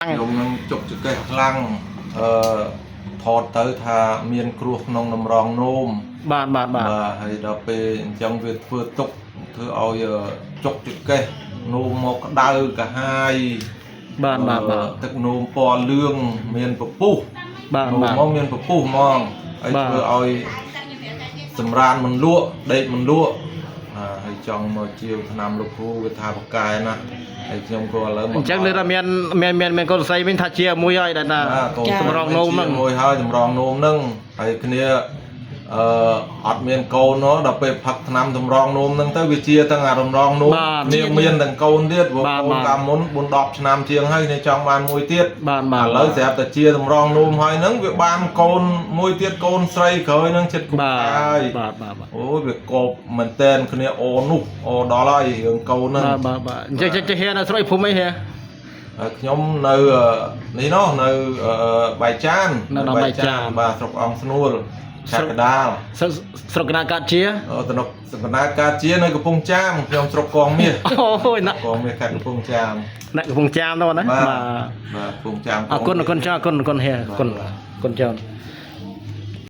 ខ្ញុំនឹងជុកចកេះខ្លាំងថតទៅថាមានគ្រោះក្នុងនំរងនោមបាទហើយដល់ពេលអញ្ចឹងវាធ្វើទុកធ្វើឲ្យជុកចកេះនោមមកក្តៅកាហាយទឹកនោមពណ៌លឿងមានពពុះនោមមកមានពពុះហ្មងហើយធ្វើឲ្យសម្រានមិនលក់ដេកមិនលក់ហើយចង់មកជាវថ្នាំលោកគ្រូវាថាបកកែណាហើយខ្ញុំក៏ឥឡូវមកអញ្ចឹងលើមានកូនស្រីវិញថាជាមួយហើយដែរណាសម្រងនោមហ្នឹងមួយហើយសម្រងនោមហ្នឹងហើយគ្នាអត់មានកូននោះដល់ពេលផឹកថ្នាំសម្រងនោមហ្នឹងទៅវាជាទាំងអារំរងនោមមានទាំងកូនទៀតព្រោះកូនកាលមុន4-10ឆ្នាំជាងហើយគ្នាចង់បានមួយទៀតឥឡូវស្រាប់តែជាសម្រងនោមហើយហ្នឹងវាបានកូនមួយទៀតកូនស្រីក្រោយហ្នឹងចិត្តគប់ហើយអូយវាកប់មែនតែនគ្នាអូនោះអូដល់ហើយរឿងកូនហ្នឹងអញ្ចឹងចេះហ៊ាននៅស្រុកភូមិអីហ៎ខ្ញុំនៅនេះនោះនៅបាយចានបាយចានបាទស្រុកអង្គស្នួលខេត្តកណ្ដាលស្រុកកណ្ដាលកាត់ជាតំណស្រុកកណ្ដាលកាត់ជានៅកំពង់ចាមខ្ញុំស្រុកកងមាសអូយណាកងមាសខេត្តកំពង់ចាមកំពង់ចាមនោះណាបាទកំពង់ចាមអរគុណចាអរគុណហេអរគុណចោន